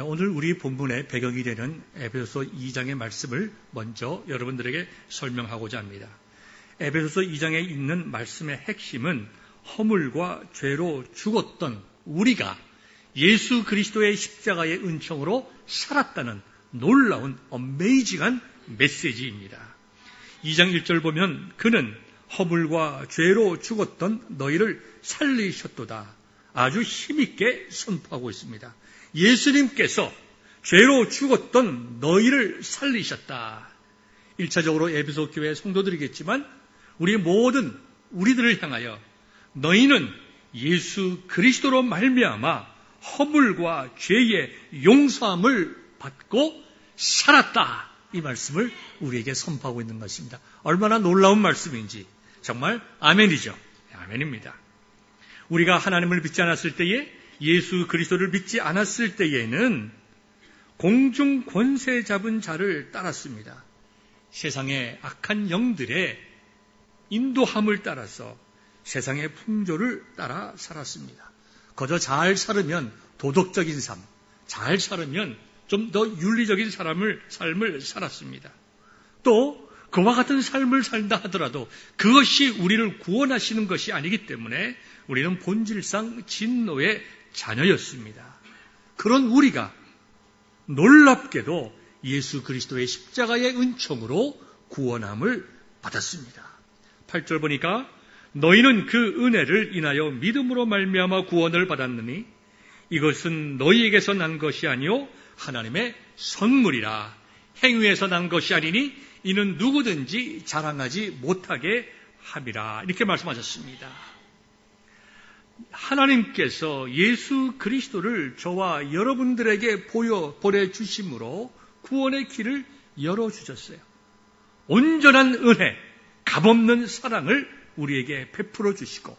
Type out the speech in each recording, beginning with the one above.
오늘 우리 본문의 배경이 되는 에베소서 2장의 말씀을 먼저 여러분들에게 설명하고자 합니다. 에베소서 2장에 있는 말씀의 핵심은 허물과 죄로 죽었던 우리가 예수 그리스도의 십자가의 은총으로 살았다는 놀라운 어메이징한 메시지입니다. 2장 1절 보면 그는 허물과 죄로 죽었던 너희를 살리셨도다. 아주 힘있게 선포하고 있습니다. 예수님께서 죄로 죽었던 너희를 살리셨다. 1차적으로 에베소 교회 성도들이겠지만 우리 모든 우리들을 향하여 너희는 예수 그리스도로 말미암아 허물과 죄의 용서함을 받고 살았다. 이 말씀을 우리에게 선포하고 있는 것입니다. 얼마나 놀라운 말씀인지 정말 아멘이죠. 아멘입니다. 우리가 하나님을 믿지 않았을 때에, 예수 그리스도를 믿지 않았을 때에는 공중 권세 잡은 자를 따랐습니다. 세상의 악한 영들의 인도함을 따라서 세상의 풍조를 따라 살았습니다. 거저 잘 살으면 도덕적인 삶, 잘 살으면 좀 더 윤리적인 삶을 살았습니다. 또 그와 같은 삶을 살다 하더라도 그것이 우리를 구원하시는 것이 아니기 때문에 우리는 본질상 진노의 자녀였습니다. 그런 우리가 놀랍게도 예수 그리스도의 십자가의 은총으로 구원함을 받았습니다. 8절 보니까 너희는 그 은혜를 인하여 믿음으로 말미암아 구원을 받았느니 이것은 너희에게서 난 것이 아니요 하나님의 선물이라. 행위에서 난 것이 아니니 이는 누구든지 자랑하지 못하게 함이라. 이렇게 말씀하셨습니다. 하나님께서 예수 그리스도를 저와 여러분들에게 보내주심으로 구원의 길을 열어주셨어요. 온전한 은혜, 값없는 사랑을 우리에게 베풀어 주시고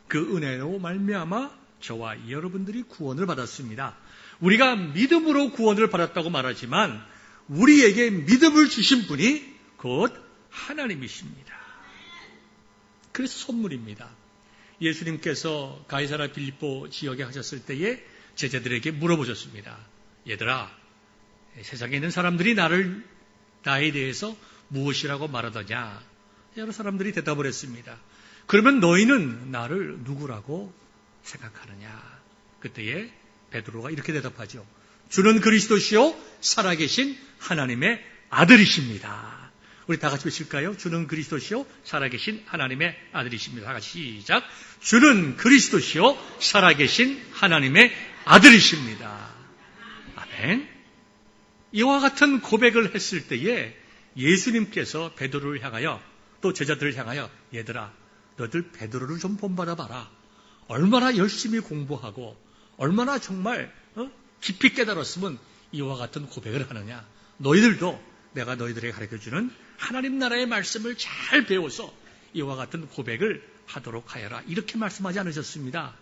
그 은혜로 말미암아 저와 여러분들이 구원을 받았습니다. 우리가 믿음으로 구원을 받았다고 말하지만 우리에게 믿음을 주신 분이 곧 하나님이십니다. 그래서 선물입니다. 예수님께서 가이사랴 빌립보 지역에 하셨을 때에 제자들에게 물어보셨습니다. 얘들아, 세상에 있는 사람들이 나에 대해서 무엇이라고 말하더냐? 여러 사람들이 대답을 했습니다. 그러면 너희는 나를 누구라고 생각하느냐? 그때에 베드로가 이렇게 대답하죠. 주는 그리스도시요 살아계신 하나님의 아들이십니다. 우리 다 같이 외칠까요? 주는 그리스도시요 살아계신 하나님의 아들이십니다. 다 같이 시작. 주는 그리스도시요 살아계신 하나님의 아들이십니다. 아멘. 이와 같은 고백을 했을 때에 예수님께서 베드로를 향하여 또 제자들을 향하여 얘들아 너희들 베드로를 좀 본받아봐라. 얼마나 열심히 공부하고 얼마나 정말 깊이 깨달았으면 이와 같은 고백을 하느냐. 너희들도 내가 너희들에게 가르쳐주는 하나님 나라의 말씀을 잘 배워서 이와 같은 고백을 하도록 하여라. 이렇게 말씀하지 않으셨습니다.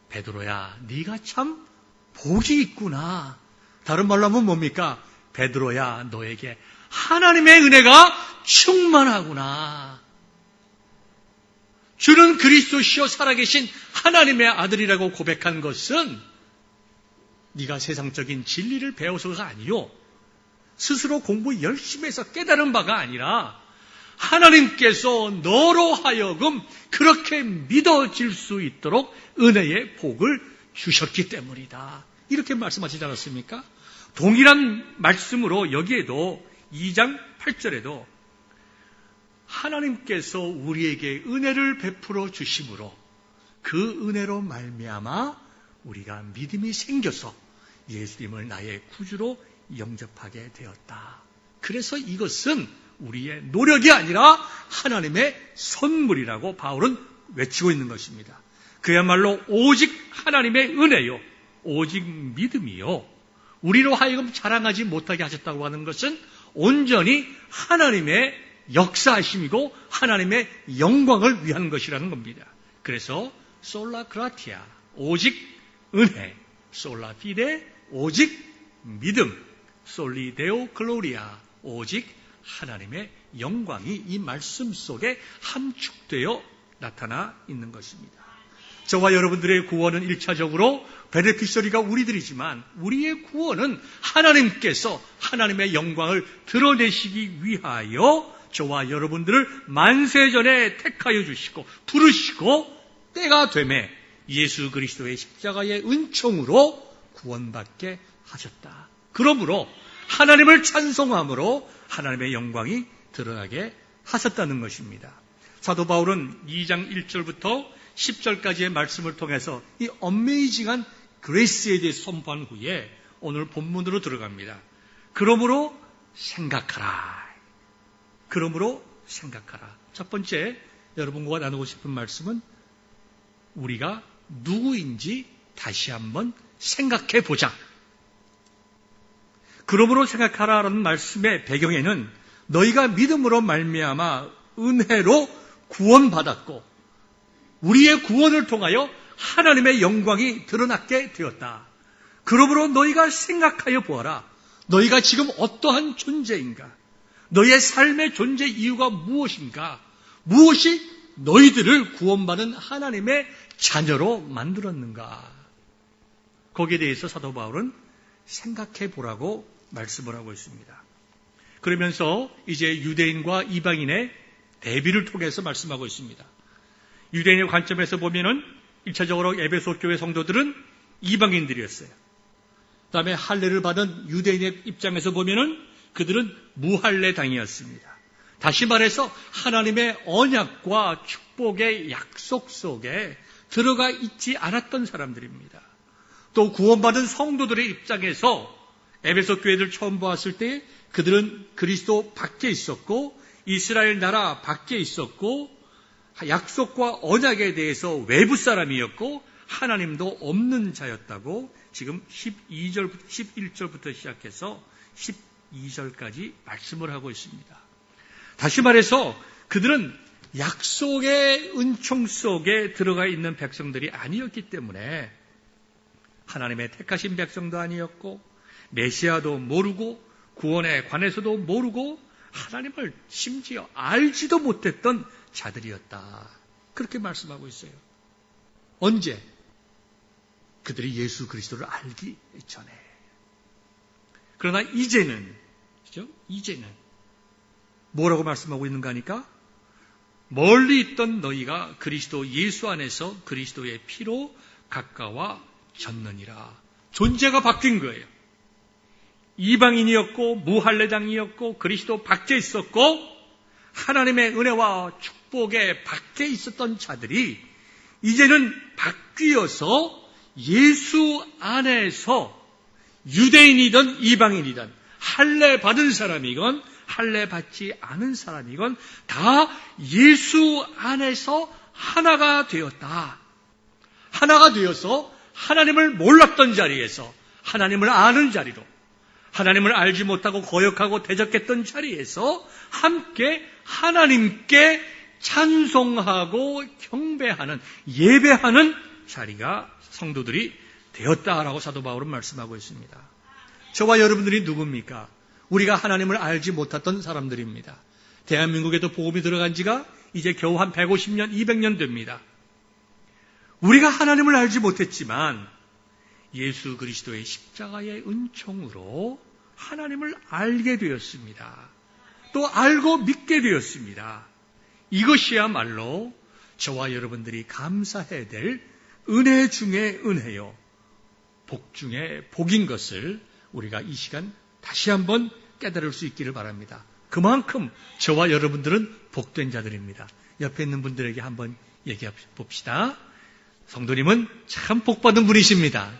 베드로야 네가 참 복이 있구나. 다른 말로 하면 뭡니까? 베드로야 너에게 하나님의 은혜가 충만하구나. 주는 그리스도시요 살아계신 하나님의 아들이라고 고백한 것은 네가 세상적인 진리를 배워서가 아니요 스스로 공부 열심히 해서 깨달은 바가 아니라 하나님께서 너로 하여금 그렇게 믿어질 수 있도록 은혜의 복을 주셨기 때문이다. 이렇게 말씀하시지 않았습니까? 동일한 말씀으로 여기에도 2장 8절에도 하나님께서 우리에게 은혜를 베풀어 주심으로 그 은혜로 말미암아 우리가 믿음이 생겨서 예수님을 나의 구주로 영접하게 되었다. 그래서 이것은 우리의 노력이 아니라 하나님의 선물이라고 바울은 외치고 있는 것입니다. 그야말로 오직 하나님의 은혜요, 오직 믿음이요, 우리로 하여금 자랑하지 못하게 하셨다고 하는 것은 온전히 하나님의 역사하심이고 하나님의 영광을 위한 것이라는 겁니다. 그래서 솔라 그라티아, 오직 은혜, 솔라 피데, 오직 믿음, 솔리데오 글로리아, 오직 하나님의 영광이 이 말씀 속에 함축되어 나타나 있는 것입니다. 저와 여러분들의 구원은 1차적으로 베네피셔리가 우리들이지만 우리의 구원은 하나님께서 하나님의 영광을 드러내시기 위하여 저와 여러분들을 만세전에 택하여 주시고 부르시고 때가 되매 예수 그리스도의 십자가의 은총으로 구원받게 하셨다. 그러므로 하나님을 찬송함으로 하나님의 영광이 드러나게 하셨다는 것입니다. 사도 바울은 2장 1절부터 10절까지의 말씀을 통해서 이 어메이징한 그레이스에 대해 선포한 후에 오늘 본문으로 들어갑니다. 그러므로 생각하라. 그러므로 생각하라. 첫 번째 여러분과 나누고 싶은 말씀은 우리가 누구인지 다시 한번 생각해 보자. 그러므로 생각하라라는 말씀의 배경에는 너희가 믿음으로 말미암아 은혜로 구원받았고 우리의 구원을 통하여 하나님의 영광이 드러나게 되었다. 그러므로 너희가 생각하여 보아라. 너희가 지금 어떠한 존재인가? 너희의 삶의 존재 이유가 무엇인가? 무엇이 너희들을 구원받은 하나님의 자녀로 만들었는가? 거기에 대해서 사도 바울은 생각해 보라고 말씀을 하고 있습니다. 그러면서 이제 유대인과 이방인의 대비를 통해서 말씀하고 있습니다. 유대인의 관점에서 보면은 1차적으로 에베소 교회 성도들은 이방인들이었어요. 그다음에 할례를 받은 유대인의 입장에서 보면은 그들은 무할례당이었습니다. 다시 말해서 하나님의 언약과 축복의 약속 속에 들어가 있지 않았던 사람들입니다. 또 구원받은 성도들의 입장에서 에베소 교회를 처음 보았을 때 그들은 그리스도 밖에 있었고 이스라엘 나라 밖에 있었고 약속과 언약에 대해서 외부 사람이었고 하나님도 없는 자였다고 지금 11절부터 시작해서 12절까지 말씀을 하고 있습니다. 다시 말해서 그들은 약속의 은총 속에 들어가 있는 백성들이 아니었기 때문에 하나님의 택하신 백성도 아니었고 메시아도 모르고 구원에 관해서도 모르고 하나님을 심지어 알지도 못했던 자들이었다. 그렇게 말씀하고 있어요. 언제? 그들이 예수 그리스도를 알기 전에. 그러나 이제는, 그죠? 이제는 뭐라고 말씀하고 있는가 하니까 멀리 있던 너희가 그리스도 예수 안에서 그리스도의 피로 가까워졌느니라. 존재가 바뀐 거예요. 이방인이었고 무할례당이었고 그리스도 밖에 있었고 하나님의 은혜와 축복에 밖에 있었던 자들이 이제는 바뀌어서 예수 안에서 유대인이든 이방인이든 할례 받은 사람이건 할례 받지 않은 사람이건 다 예수 안에서 하나가 되었다. 하나가 되어서 하나님을 몰랐던 자리에서 하나님을 아는 자리로 하나님을 알지 못하고 거역하고 대적했던 자리에서 함께 하나님께 찬송하고 경배하는 예배하는 자리가 성도들이 되었다라고 사도 바울은 말씀하고 있습니다. 저와 여러분들이 누굽니까? 우리가 하나님을 알지 못했던 사람들입니다. 대한민국에도 복음이 들어간 지가 이제 겨우 한 150년, 200년 됩니다. 우리가 하나님을 알지 못했지만 예수 그리스도의 십자가의 은총으로 하나님을 알게 되었습니다. 또 알고 믿게 되었습니다. 이것이야말로 저와 여러분들이 감사해야 될 은혜 중에 은혜요, 복 중에 복인 것을 우리가 이 시간 다시 한번 깨달을 수 있기를 바랍니다. 그만큼 저와 여러분들은 복된 자들입니다. 옆에 있는 분들에게 한번 얘기해 봅시다. 성도님은 참 복받은 분이십니다.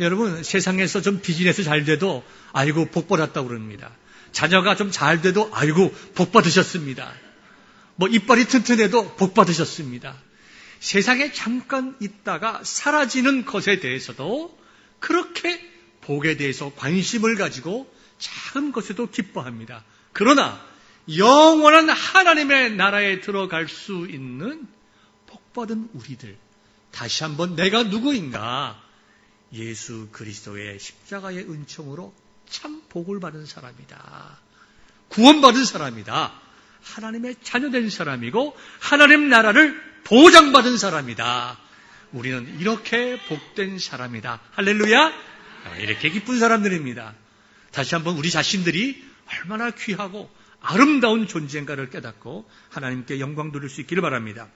여러분, 세상에서 좀 비즈니스 잘 돼도 아이고 복 받았다고 그럽니다. 자녀가 좀 잘 돼도 아이고 복 받으셨습니다. 뭐 이빨이 튼튼해도 복 받으셨습니다. 세상에 잠깐 있다가 사라지는 것에 대해서도 그렇게 복에 대해서 관심을 가지고 작은 것에도 기뻐합니다. 그러나 영원한 하나님의 나라에 들어갈 수 있는 복받은 우리들, 다시 한번 내가 누구인가? 예수 그리스도의 십자가의 은총으로 참 복을 받은 사람이다. 구원받은 사람이다. 하나님의 자녀된 사람이고 하나님 나라를 보장받은 사람이다. 우리는 이렇게 복된 사람이다. 할렐루야. 이렇게 기쁜 사람들입니다. 다시 한번 우리 자신들이 얼마나 귀하고 아름다운 존재인가를 깨닫고 하나님께 영광 돌릴 수 있기를 바랍니다.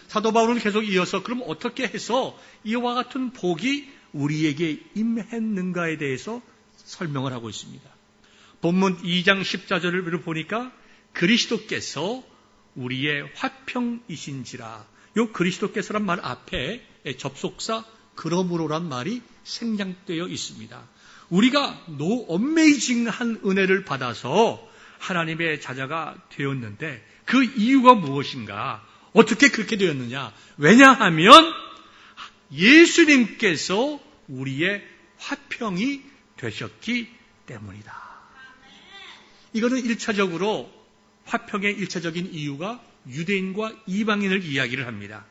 사도 바울은 계속 이어서 그럼 어떻게 해서 이와 같은 복이 우리에게 임했는가에 대해서 설명을 하고 있습니다. 본문 2장 14절을 보니까 그리스도께서 우리의 화평이신지라. 요 그리스도께서란 말 앞에 접속사 그러므로란 말이 생략되어 있습니다. 우리가 어메이징한 은혜를 받아서 하나님의 자녀가 되었는데 그 이유가 무엇인가? 어떻게 그렇게 되었느냐? 왜냐하면 예수님께서 우리의 화평이 되셨기 때문이다. 이거는 1차적으로 화평의 1차적인 이유가 유대인과 이방인을 이야기를 합니다.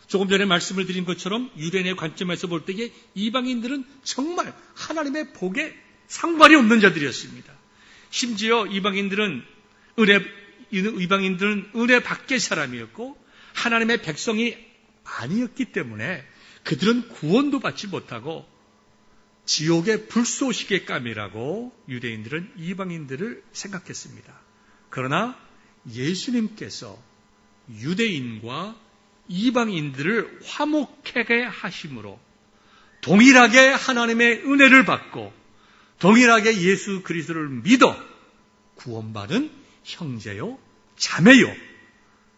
조금 전에 말씀을 드린 것처럼 유대인의 관점에서 볼 때에 이방인들은 정말 하나님의 복에 상관이 없는 자들이었습니다. 심지어 이방인들은 은혜 밖의 사람이었고 하나님의 백성이 아니었기 때문에 그들은 구원도 받지 못하고 지옥의 불쏘시개 감이라고 유대인들은 이방인들을 생각했습니다. 그러나 예수님께서 유대인과 이방인들을 화목하게 하심으로 동일하게 하나님의 은혜를 받고 동일하게 예수 그리스도를 믿어 구원받은 형제요 자매요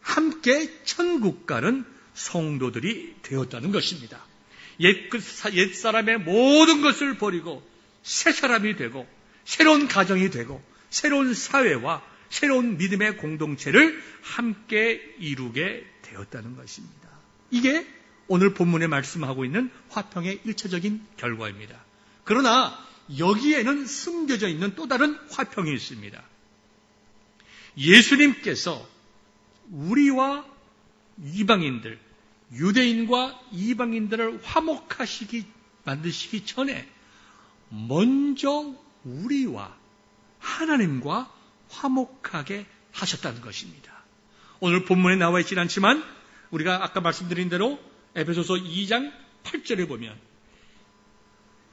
함께 천국 가는 성도들이 되었다는 것입니다. 옛사람의 모든 것을 버리고 새 사람이 되고 새로운 가정이 되고 새로운 사회와 새로운 믿음의 공동체를 함께 이루게 되었다는 것입니다. 이게 오늘 본문에 말씀하고 있는 화평의 1차적인 결과입니다. 그러나 여기에는 숨겨져 있는 또 다른 화평이 있습니다. 예수님께서 우리와 이방인들, 유대인과 이방인들을 만드시기 전에 먼저 우리와 하나님과 화목하게 하셨다는 것입니다. 오늘 본문에 나와 있지는 않지만 우리가 아까 말씀드린 대로 에베소서 2장 8절에 보면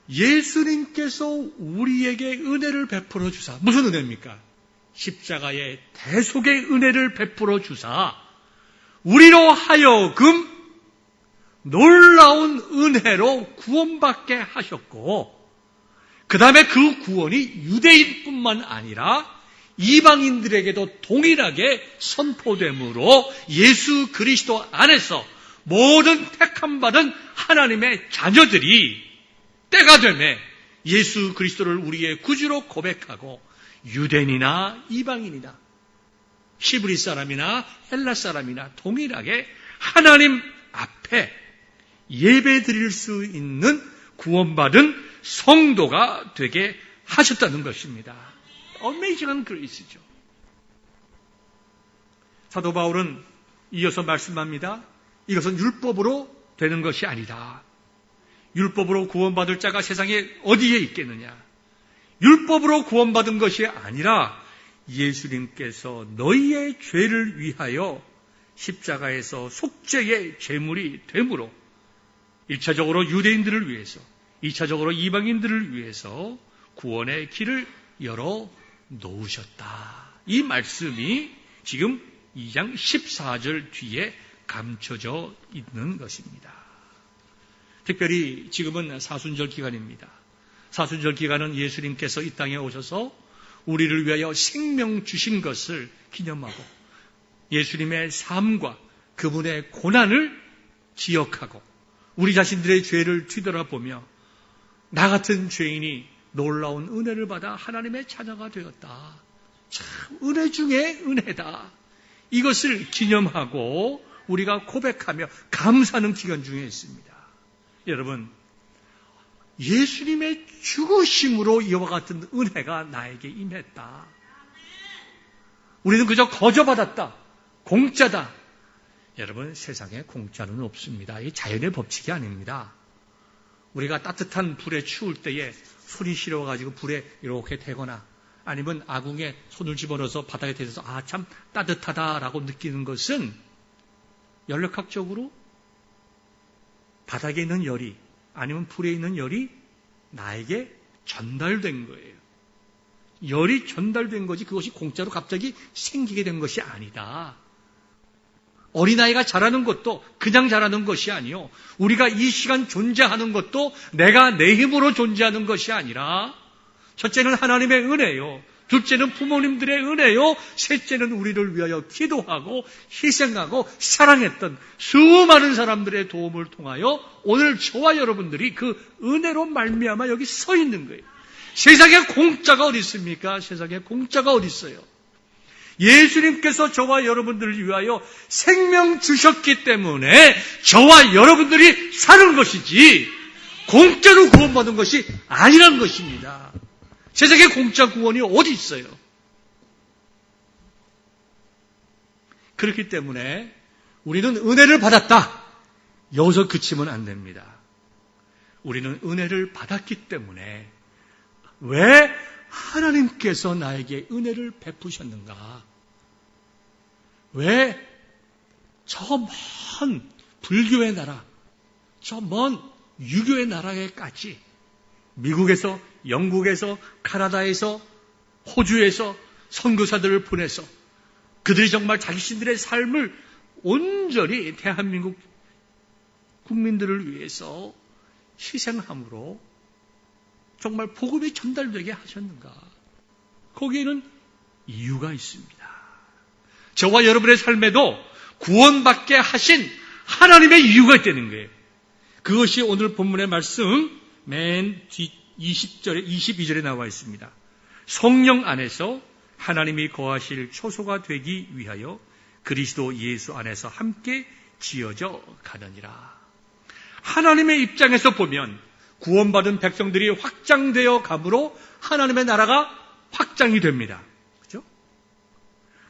예수님께서 우리에게 은혜를 베풀어 주사, 무슨 은혜입니까? 십자가의 대속의 은혜를 베풀어 주사 우리로 하여금 놀라운 은혜로 구원받게 하셨고 그 다음에 그 구원이 유대인뿐만 아니라 이방인들에게도 동일하게 선포되므로 예수 그리스도 안에서 모든 택함받은 하나님의 자녀들이 때가 되매 예수 그리스도를 우리의 구주로 고백하고 유대인이나 이방인이나 히브리 사람이나 헬라 사람이나 동일하게 하나님 앞에 예배 드릴 수 있는 구원받은 성도가 되게 하셨다는 것입니다. 어메이징한 그레이스죠. 사도 바울은 이어서 말씀합니다. 이것은 율법으로 되는 것이 아니다. 율법으로 구원받을 자가 세상에 어디에 있겠느냐. 율법으로 구원받은 것이 아니라 예수님께서 너희의 죄를 위하여 십자가에서 속죄의 제물이 되므로 1차적으로 유대인들을 위해서 2차적으로 이방인들을 위해서 구원의 길을 열어 놓으셨다. 이 말씀이 지금 2장 14절 뒤에 감춰져 있는 것입니다. 특별히 지금은 사순절 기간입니다. 사순절 기간은 예수님께서 이 땅에 오셔서 우리를 위하여 생명 주신 것을 기념하고 예수님의 삶과 그분의 고난을 기억하고 우리 자신들의 죄를 뒤돌아보며 나 같은 죄인이 놀라운 은혜를 받아 하나님의 자녀가 되었다. 참 은혜 중에 은혜다. 이것을 기념하고 우리가 고백하며 감사하는 기간 중에 있습니다. 여러분, 예수님의 죽으심으로 이와 같은 은혜가 나에게 임했다. 우리는 그저 거저받았다. 공짜다. 여러분, 세상에 공짜는 없습니다. 이 자연의 법칙이 아닙니다. 우리가 따뜻한 불에 추울 때에 손이 시려가지고 불에 이렇게 대거나 아니면 아궁에 손을 집어넣어서 바닥에 대서 참 따뜻하다라고 느끼는 것은 연력학적으로 바닥에 있는 열이 아니면 불에 있는 열이 나에게 전달된 거예요. 열이 전달된 거지 그것이 공짜로 갑자기 생기게 된 것이 아니다. 어린아이가 자라는 것도 그냥 자라는 것이 아니요. 우리가 이 시간 존재하는 것도 내가 내 힘으로 존재하는 것이 아니라 첫째는 하나님의 은혜요. 둘째는 부모님들의 은혜요. 셋째는 우리를 위하여 기도하고 희생하고 사랑했던 수많은 사람들의 도움을 통하여 오늘 저와 여러분들이 그 은혜로 말미암아 여기 서 있는 거예요. 세상에 공짜가 어디 있습니까? 세상에 공짜가 어디 있어요? 예수님께서 저와 여러분들을 위하여 생명 주셨기 때문에 저와 여러분들이 사는 것이지 공짜로 구원받은 것이 아니란 것입니다. 세상에 공짜 구원이 어디 있어요? 그렇기 때문에 우리는 은혜를 받았다. 여기서 그치면 안 됩니다. 우리는 은혜를 받았기 때문에 왜 하나님께서 나에게 은혜를 베푸셨는가? 왜 저 먼 불교의 나라, 저 먼 유교의 나라에까지 미국에서, 영국에서, 카나다에서, 호주에서 선교사들을 보내서 그들이 정말 자신들의 삶을 온전히 대한민국 국민들을 위해서 희생함으로 정말 복음이 전달되게 하셨는가? 거기에는 이유가 있습니다. 저와 여러분의 삶에도 구원받게 하신 하나님의 이유가 있다는 거예요. 그것이 오늘 본문의 말씀 맨 뒤 20절에 22절에 나와 있습니다. 성령 안에서 하나님이 거하실 초소가 되기 위하여 그리스도 예수 안에서 함께 지어져 가느니라. 하나님의 입장에서 보면 구원받은 백성들이 확장되어 감으로 하나님의 나라가 확장이 됩니다. 그렇죠?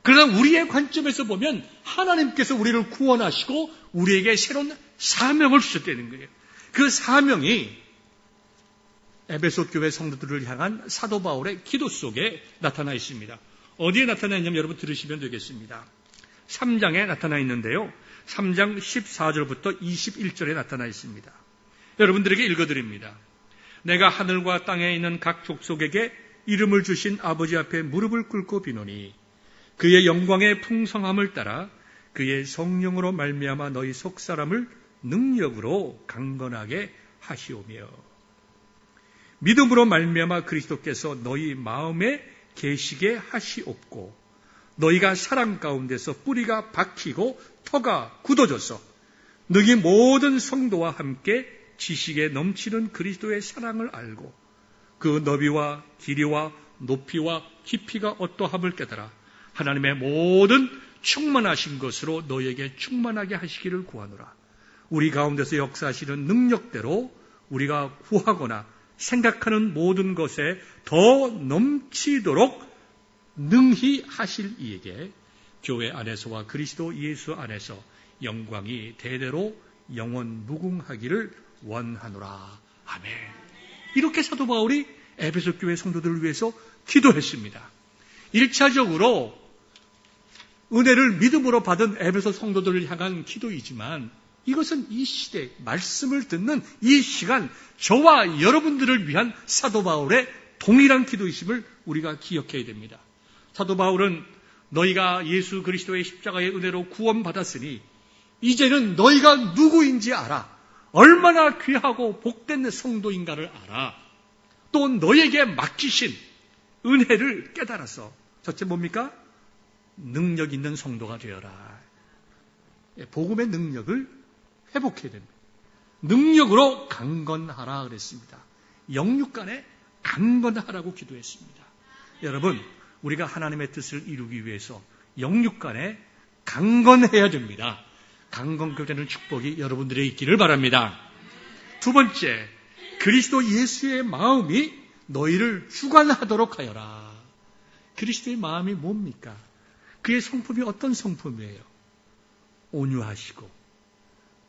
그러나 우리의 관점에서 보면 하나님께서 우리를 구원하시고 우리에게 새로운 사명을 주셨다는 거예요. 그 사명이 에베소 교회 성도들을 향한 사도 바울의 기도 속에 나타나 있습니다. 어디에 나타나 있냐면 여러분 들으시면 되겠습니다. 3장에 나타나 있는데요. 3장 14절부터 21절에 나타나 있습니다. 여러분들에게 읽어드립니다. 내가 하늘과 땅에 있는 각 족속에게 이름을 주신 아버지 앞에 무릎을 꿇고 비노니 그의 영광의 풍성함을 따라 그의 성령으로 말미암아 너희 속사람을 능력으로 강건하게 하시오며 믿음으로 말미암아 그리스도께서 너희 마음에 계시게 하시옵고 너희가 사랑 가운데서 뿌리가 박히고 터가 굳어져서 너희 모든 성도와 함께 지식에 넘치는 그리스도의 사랑을 알고 그 너비와 길이와 높이와 깊이가 어떠함을 깨달아 하나님의 모든 충만하신 것으로 너희에게 충만하게 하시기를 구하노라. 우리 가운데서 역사하시는 능력대로 우리가 구하거나 생각하는 모든 것에 더 넘치도록 능히 하실 이에게 교회 안에서와 그리스도 예수 안에서 영광이 대대로 영원 무궁하기를 원하노라. 아멘. 이렇게 사도 바울이 에베소 교회 성도들을 위해서 기도했습니다. 1차적으로 은혜를 믿음으로 받은 에베소 성도들을 향한 기도이지만 이것은 이 시대 말씀을 듣는 이 시간 저와 여러분들을 위한 사도 바울의 동일한 기도이심을 우리가 기억해야 됩니다. 사도 바울은 너희가 예수 그리스도의 십자가의 은혜로 구원받았으니 이제는 너희가 누구인지 알아. 얼마나 귀하고 복된 성도인가를 알아. 또 너에게 맡기신 은혜를 깨달아서 첫째 뭡니까? 능력 있는 성도가 되어라. 복음의 능력을 회복해야 됩니다. 능력으로 강건하라 그랬습니다. 영육간에 강건하라고 기도했습니다. 여러분, 우리가 하나님의 뜻을 이루기 위해서 영육간에 강건해야 됩니다. 강건되는 축복이 여러분들의 있기를 바랍니다. 두 번째, 그리스도 예수의 마음이 너희를 주관하도록 하여라. 그리스도의 마음이 뭡니까? 그의 성품이 어떤 성품이에요? 온유하시고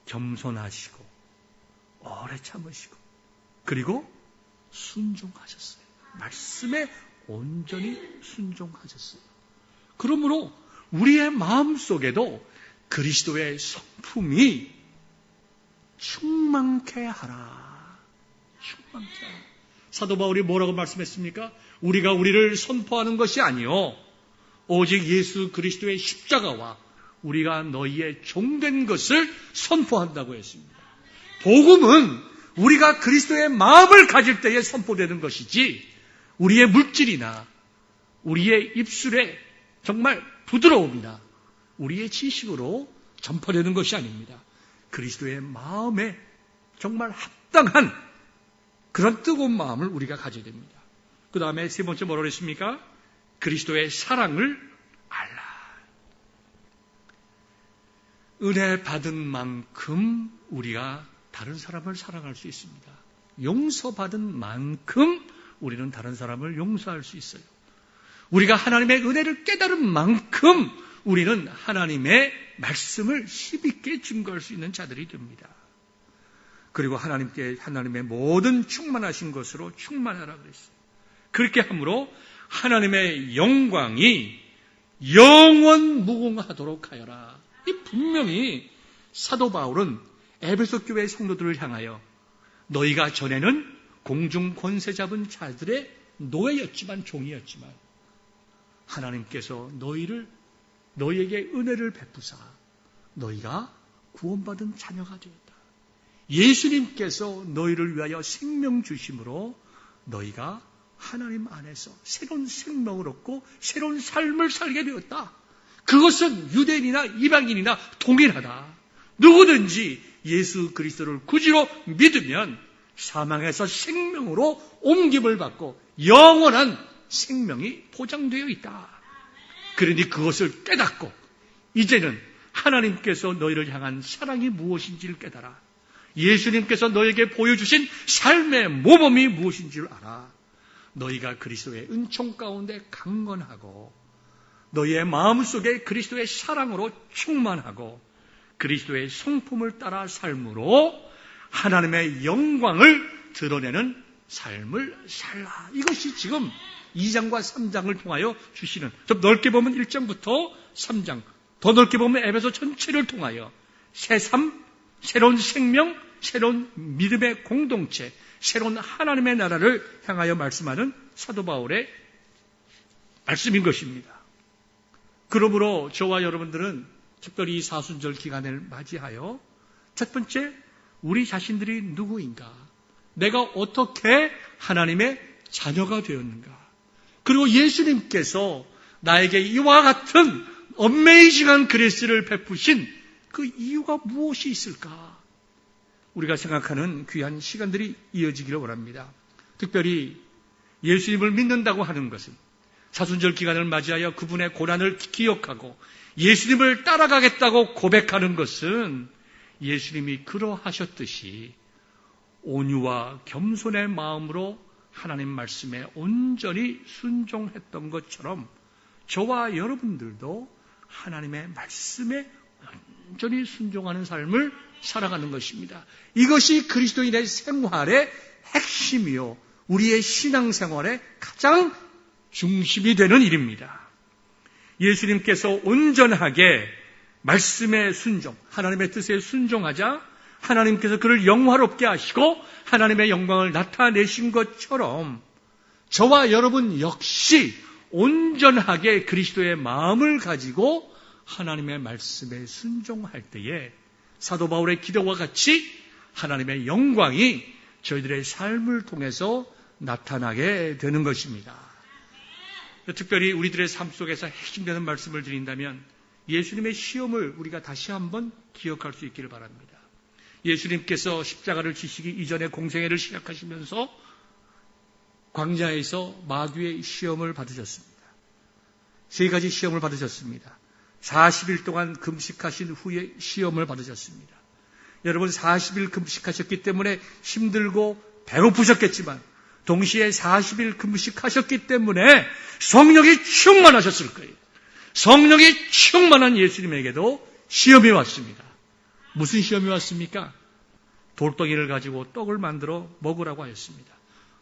겸손하시고 오래 참으시고 그리고 순종하셨어요. 말씀에 온전히 순종하셨어요. 그러므로 우리의 마음속에도 그리스도의 성품이 충만케 하라. 충만케 하라. 사도 바울이 뭐라고 말씀했습니까? 우리가 우리를 선포하는 것이 아니요 오직 예수 그리스도의 십자가와 우리가 너희의 종된 것을 선포한다고 했습니다. 복음은 우리가 그리스도의 마음을 가질 때에 선포되는 것이지 우리의 물질이나 우리의 입술의 정말 부드러움이나 우리의 지식으로 전파되는 것이 아닙니다. 그리스도의 마음에 정말 합당한 그런 뜨거운 마음을 우리가 가져야 됩니다. 그 다음에 세 번째 뭐라고 했습니까? 그리스도의 사랑을 알라. 은혜 받은 만큼 우리가 다른 사람을 사랑할 수 있습니다. 용서받은 만큼 우리는 다른 사람을 용서할 수 있어요. 우리가 하나님의 은혜를 깨달은 만큼 우리는 하나님의 말씀을 힘있게 증거할 수 있는 자들이 됩니다. 그리고 하나님의 모든 충만하신 것으로 충만하라 그랬어요. 그렇게 함으로 하나님의 영광이 영원 무궁하도록 하여라. 이 분명히 사도 바울은 에베소 교회 성도들을 향하여 너희가 전에는 공중 권세 잡은 자들의 노예였지만 종이었지만 하나님께서 너희에게 은혜를 베푸사 너희가 구원받은 자녀가 되었다. 예수님께서 너희를 위하여 생명 주심으로 너희가 하나님 안에서 새로운 생명을 얻고 새로운 삶을 살게 되었다. 그것은 유대인이나 이방인이나 동일하다. 누구든지 예수 그리스도를 구주로 믿으면 사망에서 생명으로 옮김을 받고 영원한 생명이 보장되어 있다. 그러니 그것을 깨닫고 이제는 하나님께서 너희를 향한 사랑이 무엇인지를 깨달아. 예수님께서 너에게 보여주신 삶의 모범이 무엇인지를 알아. 너희가 그리스도의 은총 가운데 강건하고 너희의 마음속에 그리스도의 사랑으로 충만하고 그리스도의 성품을 따라 삶으로 하나님의 영광을 드러내는 삶을 살라. 이것이 지금 2장과 3장을 통하여 주시는, 좀 넓게 보면 1장부터 3장, 더 넓게 보면 에베소 전체를 통하여 새 삶, 새로운 생명, 새로운 믿음의 공동체, 새로운 하나님의 나라를 향하여 말씀하는 사도 바울의 말씀인 것입니다. 그러므로 저와 여러분들은 특별히 이 사순절 기간을 맞이하여 첫 번째, 우리 자신들이 누구인가? 내가 어떻게 하나님의 자녀가 되었는가? 그리고 예수님께서 나에게 이와 같은 어메이징한 그레이스를 베푸신 그 이유가 무엇이 있을까? 우리가 생각하는 귀한 시간들이 이어지기를 원합니다. 특별히 예수님을 믿는다고 하는 것은 사순절 기간을 맞이하여 그분의 고난을 기억하고 예수님을 따라가겠다고 고백하는 것은 예수님이 그러하셨듯이 온유와 겸손의 마음으로 하나님 말씀에 온전히 순종했던 것처럼 저와 여러분들도 하나님의 말씀에 온전히 순종하는 삶을 살아가는 것입니다. 이것이 그리스도인의 생활의 핵심이요, 우리의 신앙생활의 가장 중심이 되는 일입니다. 예수님께서 온전하게 말씀에 순종, 하나님의 뜻에 순종하자 하나님께서 그를 영화롭게 하시고 하나님의 영광을 나타내신 것처럼 저와 여러분 역시 온전하게 그리스도의 마음을 가지고 하나님의 말씀에 순종할 때에 사도 바울의 기도와 같이 하나님의 영광이 저희들의 삶을 통해서 나타나게 되는 것입니다. 특별히 우리들의 삶 속에서 핵심되는 말씀을 드린다면 예수님의 시험을 우리가 다시 한번 기억할 수 있기를 바랍니다. 예수님께서 십자가를 지시기 이전에 공생애를 시작하시면서 광야에서 마귀의 시험을 받으셨습니다. 세 가지 시험을 받으셨습니다. 40일 동안 금식하신 후에 시험을 받으셨습니다. 여러분 40일 금식하셨기 때문에 힘들고 배고프셨겠지만 동시에 40일 금식하셨기 때문에 성령이 충만하셨을 거예요. 성령이 충만한 예수님에게도 시험이 왔습니다. 무슨 시험이 왔습니까? 돌덩이를 가지고 떡을 만들어 먹으라고 하였습니다.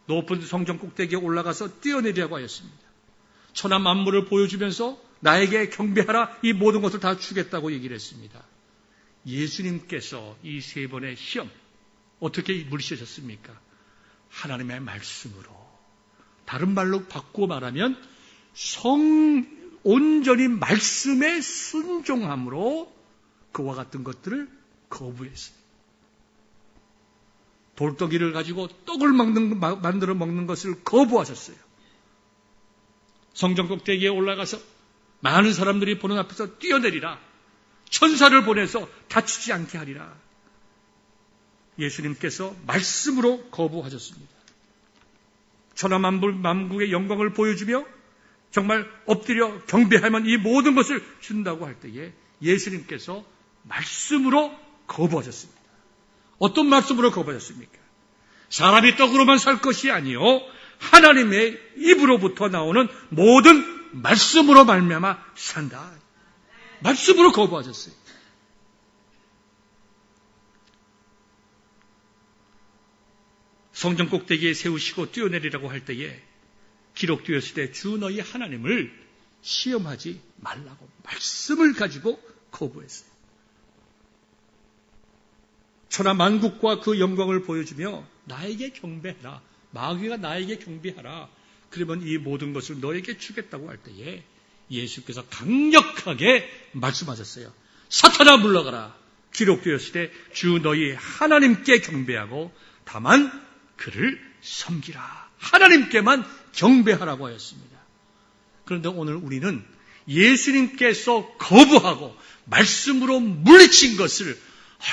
높은 성전 꼭대기에 올라가서 뛰어내리라고 하였습니다. 천하 만물을 보여주면서 나에게 경배하라, 이 모든 것을 다 주겠다고 얘기를 했습니다. 예수님께서 이 세 번의 시험 어떻게 물리치셨습니까? 하나님의 말씀으로. 다른 말로 바꾸어 말하면 온전히 말씀에 순종함으로 그와 같은 것들을 거부했어요. 돌덩이를 가지고 떡을 만들어 먹는 것을 거부하셨어요. 성전 꼭대기에 올라가서 많은 사람들이 보는 앞에서 뛰어내리라. 천사를 보내서 다치지 않게 하리라. 예수님께서 말씀으로 거부하셨습니다. 천하 만국의 영광을 보여주며 정말 엎드려 경배하면 이 모든 것을 준다고 할 때에 예수님께서 말씀으로 거부하셨습니다. 어떤 말씀으로 거부하셨습니까? 사람이 떡으로만 살 것이 아니요 하나님의 입으로부터 나오는 모든 말씀으로 말미암아 산다. 말씀으로 거부하셨어요. 성전 꼭대기에 세우시고 뛰어내리라고 할 때에 기록되었을 때 주 너희 하나님을 시험하지 말라고 말씀을 가지고 거부했어요. 천하 만국과 그 영광을 보여주며 나에게 경배하라. 마귀가 나에게 경배하라. 그러면 이 모든 것을 너에게 주겠다고 할 때에 예수께서 강력하게 말씀하셨어요. 사탄아 물러가라. 기록되었을 때 주 너희 하나님께 경배하고 다만 그를 섬기라. 하나님께만 경배하라고 하였습니다. 그런데 오늘 우리는 예수님께서 거부하고 말씀으로 물리친 것을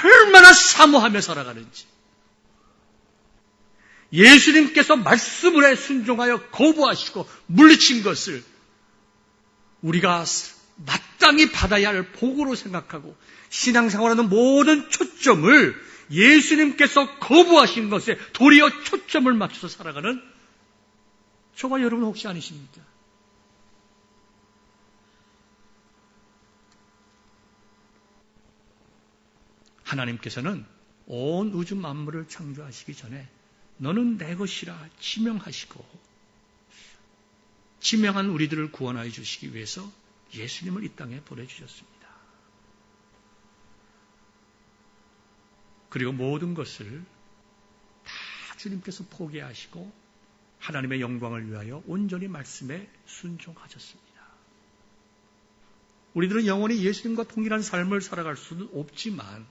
얼마나 사모하며 살아가는지, 예수님께서 말씀을 순종하여 거부하시고 물리친 것을 우리가 마땅히 받아야 할 복으로 생각하고 신앙생활하는 모든 초점을 예수님께서 거부하신 것에 도리어 초점을 맞춰서 살아가는 저와 여러분 혹시 아니십니까? 하나님께서는 온 우주 만물을 창조하시기 전에 너는 내 것이라 지명하시고 지명한 우리들을 구원하여 주시기 위해서 예수님을 이 땅에 보내주셨습니다. 그리고 모든 것을 다 주님께서 포기하시고 하나님의 영광을 위하여 온전히 말씀에 순종하셨습니다. 우리들은 영원히 예수님과 동일한 삶을 살아갈 수는 없지만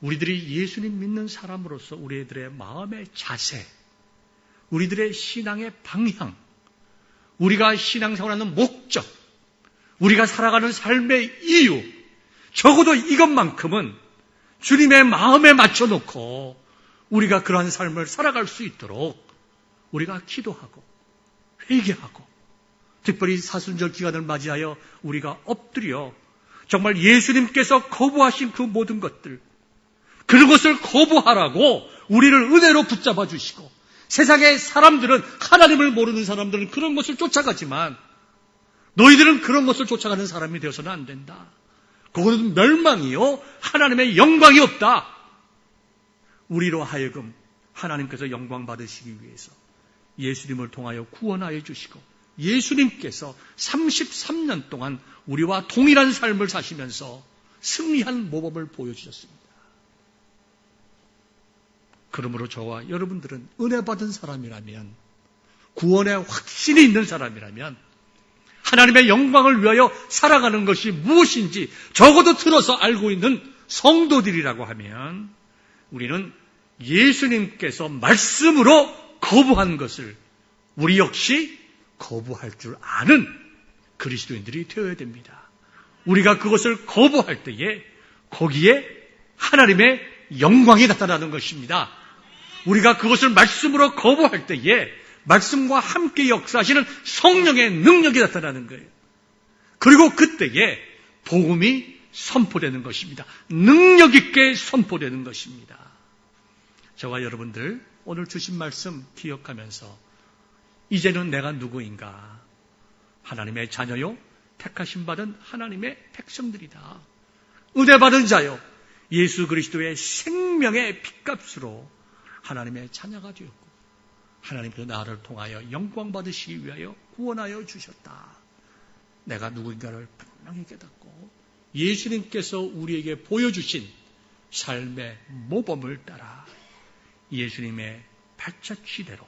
우리들이 예수님 믿는 사람으로서 우리들의 마음의 자세, 우리들의 신앙의 방향, 우리가 신앙생활하는 목적, 우리가 살아가는 삶의 이유, 적어도 이것만큼은 주님의 마음에 맞춰놓고 우리가 그러한 삶을 살아갈 수 있도록 우리가 기도하고 회개하고 특별히 사순절 기간을 맞이하여 우리가 엎드려 정말 예수님께서 거부하신 그 모든 것들, 그런 것을 거부하라고 우리를 은혜로 붙잡아 주시고, 세상의 사람들은, 하나님을 모르는 사람들은 그런 것을 쫓아가지만 너희들은 그런 것을 쫓아가는 사람이 되어서는 안 된다. 그것은 멸망이요 하나님의 영광이 없다. 우리로 하여금 하나님께서 영광 받으시기 위해서 예수님을 통하여 구원하여 주시고 예수님께서 33년 동안 우리와 동일한 삶을 사시면서 승리한 모범을 보여주셨습니다. 그러므로 저와 여러분들은 은혜 받은 사람이라면, 구원의 확신이 있는 사람이라면 하나님의 영광을 위하여 살아가는 것이 무엇인지 적어도 들어서 알고 있는 성도들이라고 하면 우리는 예수님께서 말씀으로 거부한 것을 우리 역시 거부할 줄 아는 그리스도인들이 되어야 됩니다. 우리가 그것을 거부할 때에 거기에 하나님의 영광이 나타나는 것입니다. 우리가 그것을 말씀으로 거부할 때에 말씀과 함께 역사하시는 성령의 능력이 나타나는 거예요. 그리고 그때에 복음이 선포되는 것입니다. 능력 있게 선포되는 것입니다. 저와 여러분들 오늘 주신 말씀 기억하면서 이제는 내가 누구인가? 하나님의 자녀요, 택하심 받은 하나님의 백성들이다. 은혜 받은 자요, 예수 그리스도의 생명의 핏값으로 하나님의 자녀가 되었고 하나님께서 나를 통하여 영광 받으시기 위하여 구원하여 주셨다. 내가 누구인가를 분명히 깨닫고 예수님께서 우리에게 보여주신 삶의 모범을 따라 예수님의 발자취대로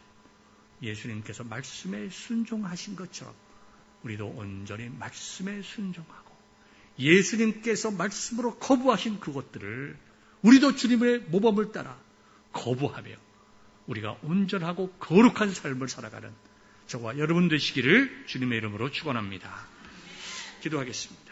예수님께서 말씀에 순종하신 것처럼 우리도 온전히 말씀에 순종하고 예수님께서 말씀으로 거부하신 그것들을 우리도 주님의 모범을 따라 거부하며 우리가 온전하고 거룩한 삶을 살아가는 저와 여러분 되시기를 주님의 이름으로 축원합니다. 기도하겠습니다.